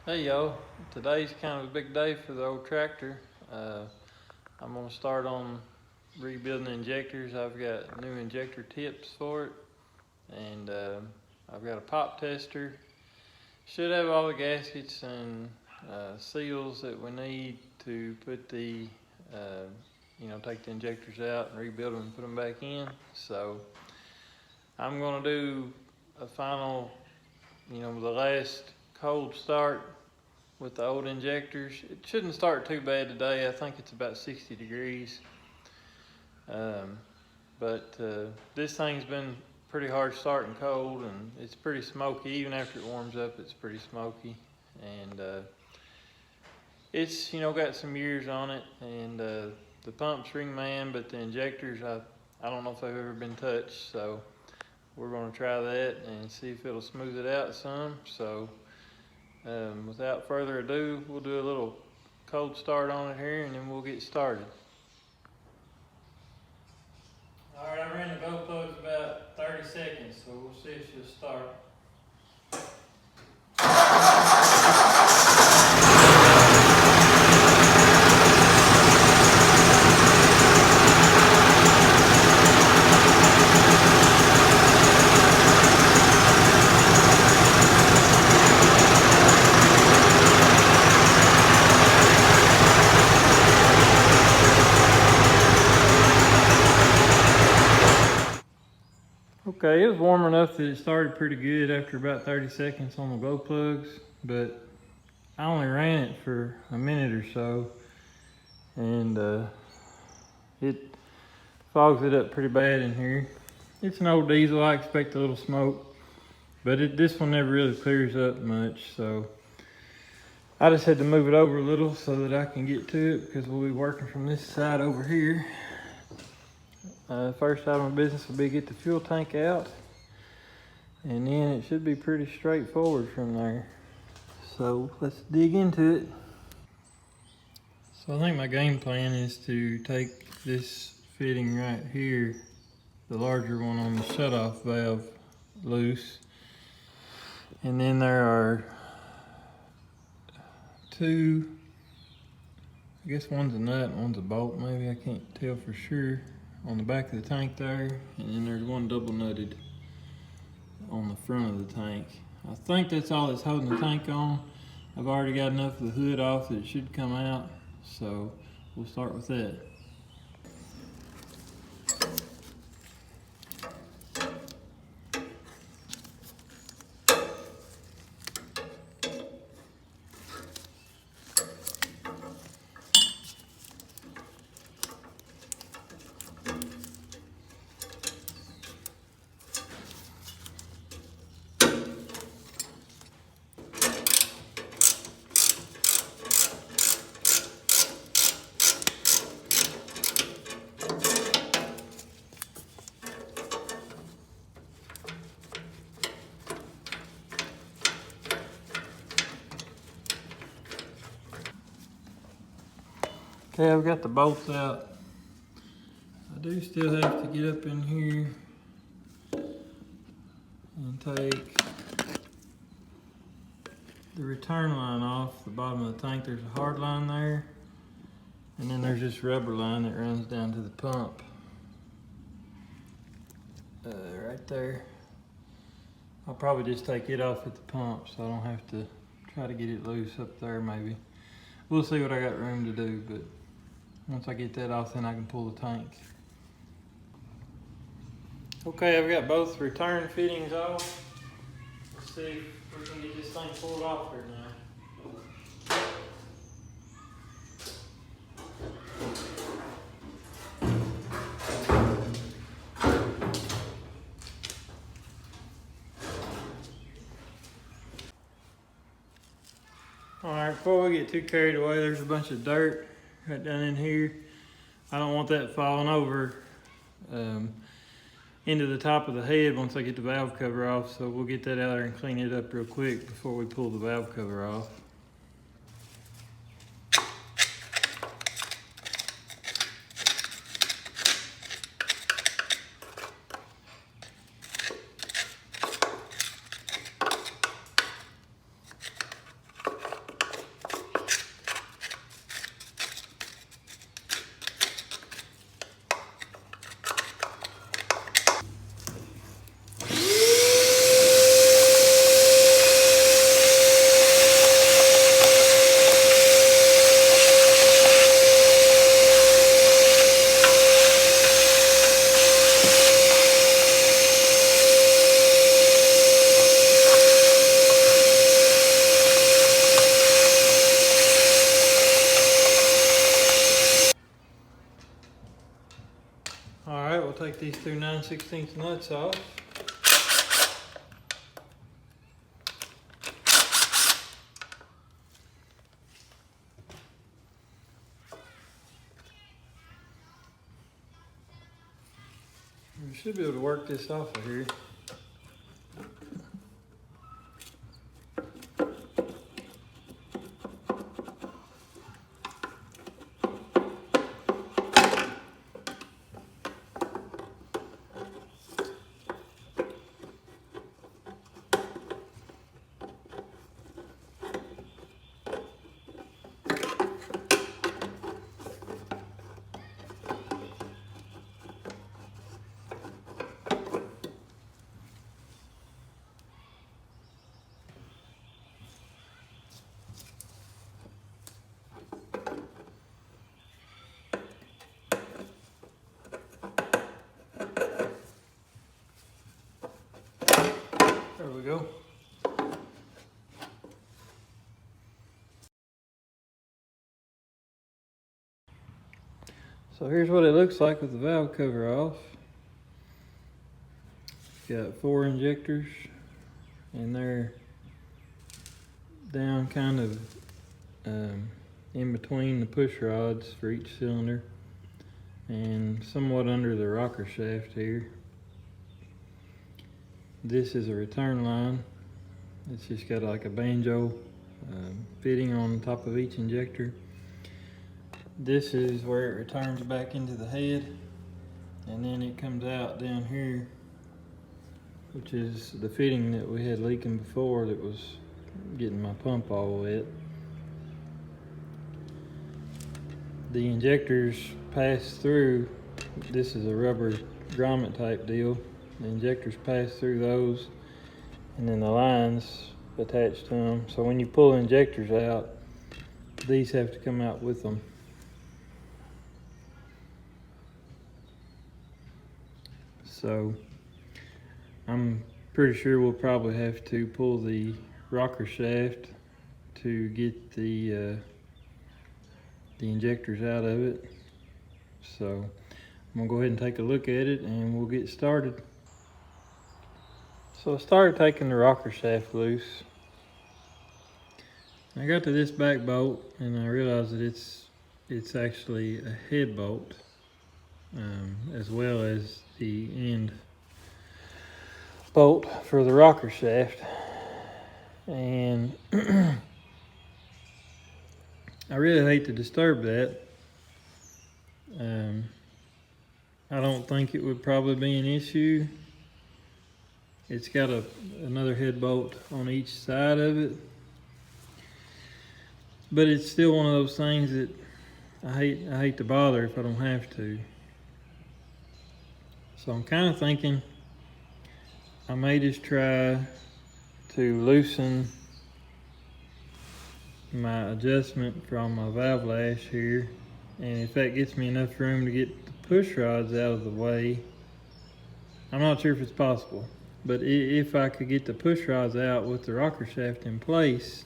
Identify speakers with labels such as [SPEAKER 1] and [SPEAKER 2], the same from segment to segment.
[SPEAKER 1] Hey yo, today's kind of a big day for the old tractor. I'm gonna start on rebuilding the injectors. I've got new injector tips for it, and I've got a pop tester. Should have all the gaskets and seals that we need to put the, take the injectors out and rebuild them and put them back in. So I'm gonna do a final, the last cold start with the old injectors. It shouldn't start too bad today. I think it's about 60 degrees. But this thing's been pretty hard starting cold, and it's pretty smoky. Even after it warms up, it's pretty smoky. And it's, got some years on it. And the pump's ring man, but the injectors, I don't know if they've ever been touched. So we're gonna try that and see if it'll smooth it out some. So without further ado, we'll do a little cold start on it here and then we'll get started. Alright, I ran the glow plugs about 30 seconds, so we'll see if she'll start. Okay, it was warm enough that it started pretty good after about 30 seconds on the glow plugs, but I only ran it for a minute or so, and it fogs it up pretty bad in here. It's an old diesel, I expect a little smoke, but this one never really clears up much, so I just had to move it over a little so that I can get to it, because we'll be working from this side over here. First item of business will be get the fuel tank out, and then it should be pretty straightforward from there. So let's dig into it. So I think my game plan is to take this fitting right here, the larger one on the shutoff valve, loose. And then there are two, I guess one's a nut and one's a bolt, maybe, I can't tell for sure, on the back of the tank there, and then there's one double nutted on the front of the tank. I think that's all that's holding the tank on. I've already got enough of the hood off that it should come out, so we'll start with that. Okay, I've got the bolts out. I do still have to get up in here and take the return line off the bottom of the tank. There's a hard line there, and then there's this rubber line that runs down to the pump. Right there. I'll probably just take it off at the pump so I don't have to try to get it loose up there maybe. We'll see what I got room to do, but once I get that off, then I can pull the tank. Okay, I've got both return fittings off. Let's see if we can get this thing pulled off here now. Alright, before we get too carried away, there's a bunch of dirt right down in here. I don't want that falling over into the top of the head once I get the valve cover off, so we'll get that out there and clean it up real quick before we pull the valve cover off. these two 9/16 nuts off. We should be able to work this off of here. There we go. So here's what it looks like with the valve cover off. Got 4 injectors, and they're down kind of in between the push rods for each cylinder and somewhat under the rocker shaft here. This is a return line. It's just got like a banjo fitting on top of each injector. This is where it returns back into the head, and then it comes out down here, which is the fitting that we had leaking before that was getting my pump all wet. The injectors pass through, this is a rubber grommet type deal. The injectors pass through those, and then the lines attached to them. So when you pull injectors out, these have to come out with them. So I'm pretty sure we'll probably have to pull the rocker shaft to get the injectors out of it. So I'm gonna go ahead and take a look at it and we'll get started. So I started taking the rocker shaft loose. I got to this back bolt and I realized that it's actually a head bolt as well as the end bolt for the rocker shaft. And I really hate to disturb that. I don't think it would probably be an issue. It's got another head bolt on each side of it, but it's still one of those things that I hate to bother if I don't have to. So I'm kind of thinking I may just try to loosen my adjustment from my valve lash here, and if that gets me enough room to get the push rods out of the way. I'm not sure if it's possible, but if I could get the push rods out with the rocker shaft in place,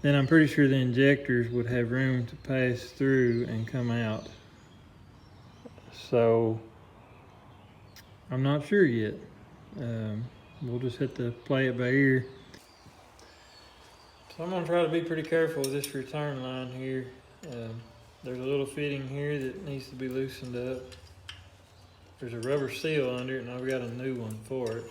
[SPEAKER 1] then I'm pretty sure the injectors would have room to pass through and come out. So I'm not sure yet. We'll just have to play it by ear. So I'm gonna try to be pretty careful with this return line here. There's a little fitting here that needs to be loosened up. There's a rubber seal under it, and I've got a new one for it.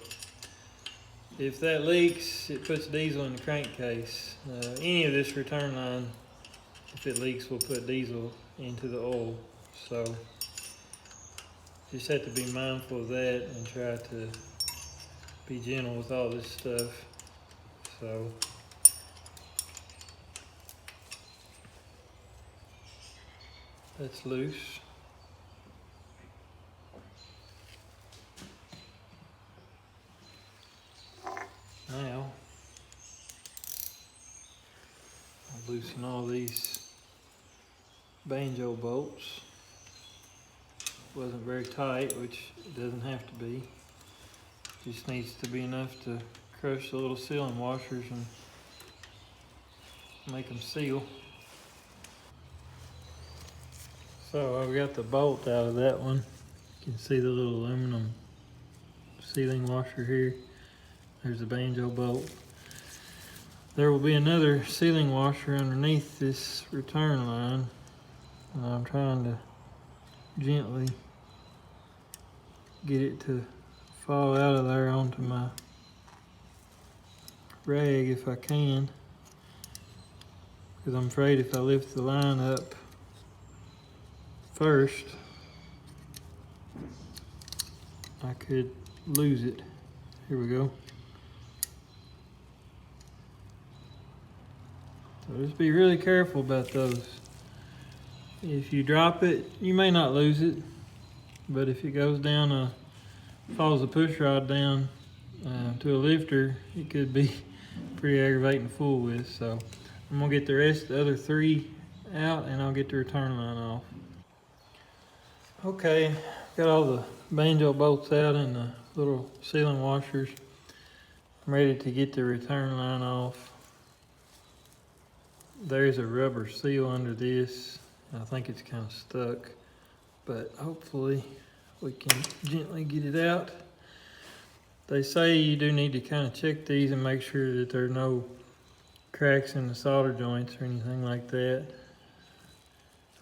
[SPEAKER 1] If that leaks, it puts diesel in the crankcase. Any of this return line, if it leaks, will put diesel into the oil. So just have to be mindful of that and try to be gentle with all this stuff. So that's loose. Now I'll loosen all these banjo bolts. Wasn't very tight, which it doesn't have to be. Just needs to be enough to crush the little sealing washers and make them seal. So I've got the bolt out of that one. You can see the little aluminum sealing washer here. There's the banjo bolt. There will be another sealing washer underneath this return line. And I'm trying to gently get it to fall out of there onto my rag if I can. Because I'm afraid if I lift the line up first, I could lose it. Here we go. So just be really careful about those. If you drop it, you may not lose it, but if it goes down, follows the push rod down to a lifter, it could be pretty aggravating to fool with. So I'm gonna get the rest, the other 3 out, and I'll get the return line off. Okay, got all the banjo bolts out and the little sealing washers. I'm ready to get the return line off. There's a rubber seal under this. I think it's kind of stuck, but hopefully we can gently get it out. They say you do need to kind of check these and make sure that there are no cracks in the solder joints or anything like that.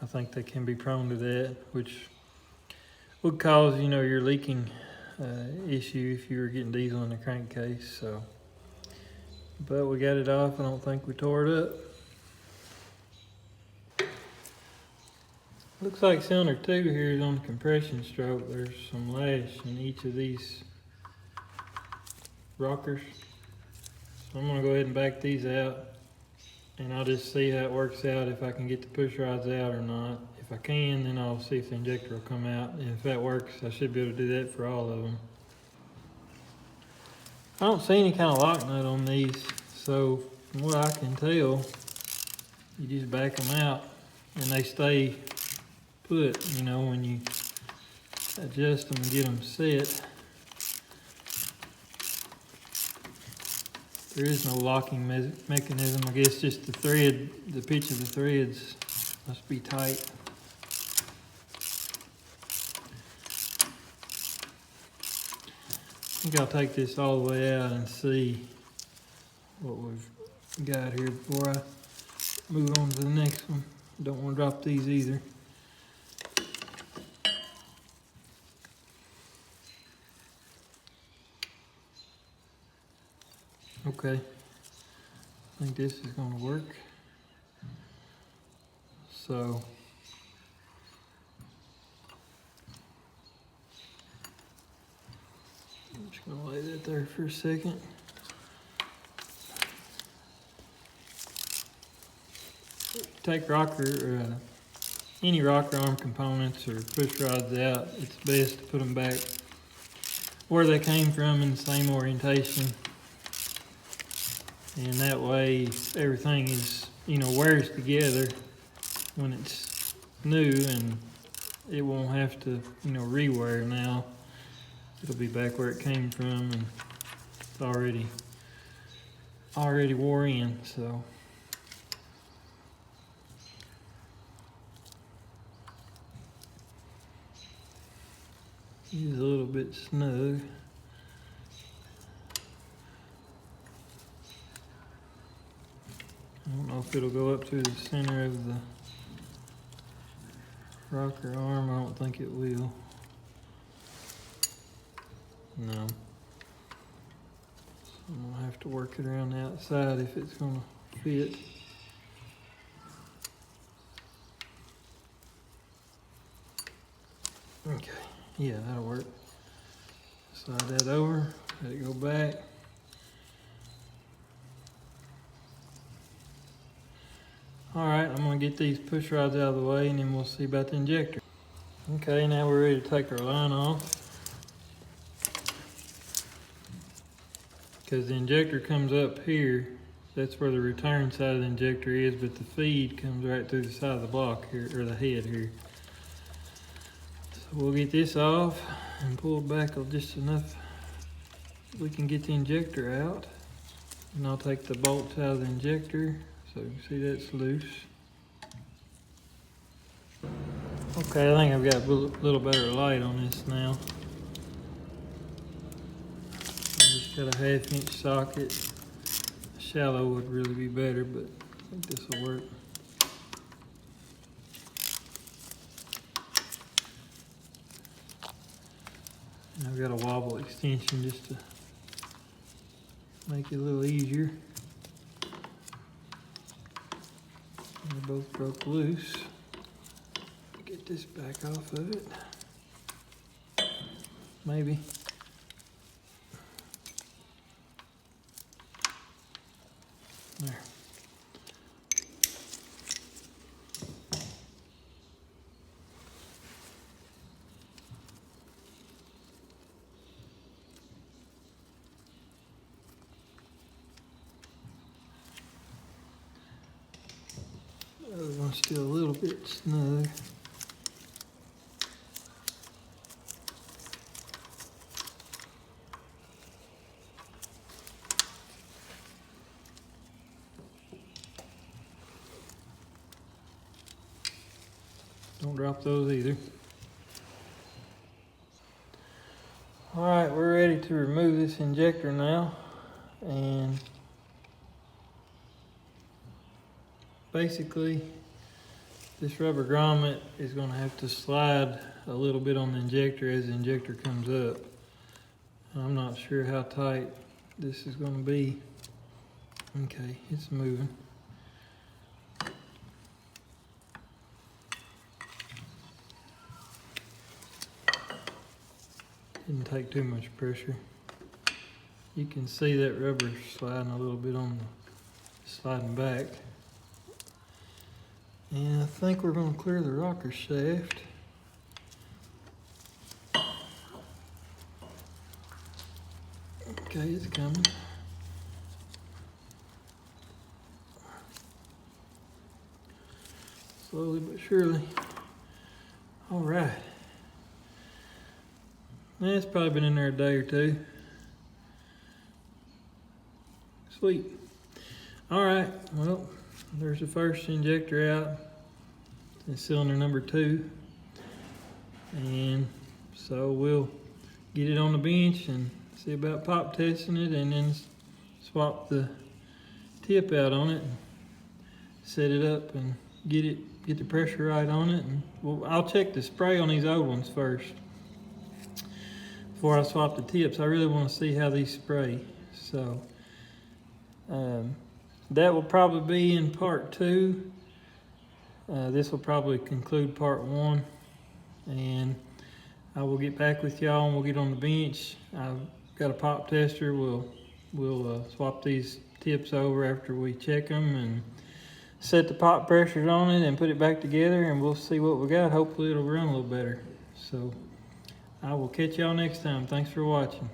[SPEAKER 1] I think they can be prone to that, which would cause, you know, your leaking issue if you were getting diesel in the crankcase. So, but we got it off. I don't think we tore it up. Looks like cylinder 2 here is on the compression stroke. There's some lash in each of these rockers. So I'm gonna go ahead and back these out, and I'll just see how it works out, if I can get the push rods out or not. If I can, then I'll see if the injector will come out. And if that works, I should be able to do that for all of them. I don't see any kind of lock nut on these, so from what I can tell, you just back them out and they stay put, you know, when you adjust them and get them set. There is no locking mechanism. I guess just the thread, the pitch of the threads must be tight. I think I'll take this all the way out and see what we've got here before I move on to the next one. Don't want to drop these either. Okay, I think this is going to work. So I'm just going to lay that there for a second. Take rocker, any rocker arm components or push rods out, it's best to put them back where they came from in the same orientation. And that way everything is, you know, wears together when it's new, and it won't have to, you know, re-wear now. It'll be back where it came from, and it's already wore in, so. It's a little bit snug. I don't know if it'll go up to the center of the rocker arm. I don't think it will. No. So I'm gonna have to work it around the outside if it's gonna fit. Okay, yeah, that'll work. Slide that over, let it go back. All right, I'm gonna get these push rods out of the way, and then we'll see about the injector. Okay, now we're ready to take our line off. Because the injector comes up here, that's where the return side of the injector is, but the feed comes right through the side of the block here, or the head here. So we'll get this off and pull it back just enough we can get the injector out. And I'll take the bolts out of the injector. So you can see that's loose. Okay, I think I've got a little better light on this now. I just got a 1/2 inch socket. Shallow would really be better, but I think this will work. And I've got a wobble extension just to make it a little easier. They both broke loose. Get this back off of it. Maybe. There. The other one's still a little bit snug. Don't drop those either. All right, we're ready to remove this injector now. And basically, this rubber grommet is going to have to slide a little bit on the injector as the injector comes up. I'm not sure how tight this is going to be. Okay, it's moving. Didn't take too much pressure. You can see that rubber sliding a little bit on the sliding back. And I think we're going to clear the rocker shaft. Okay, it's coming. Slowly but surely. All right. It's probably been in there a day or two. Sweet. All right, well, there's the first injector out. It's cylinder number 2. And so we'll get it on the bench and see about pop testing it, and then swap the tip out on it, and set it up and get the pressure right on it. And I'll check the spray on these old ones first before I swap the tips. I really want to see how these spray. So that will probably be in part 2. This will probably conclude part 1, and I will get back with y'all and we'll get on the bench. I've got a pop tester. We'll swap these tips over after we check them and set the pop pressures on it and put it back together, and we'll see what we got. Hopefully it'll run a little better. So I will catch y'all next time. Thanks for watching.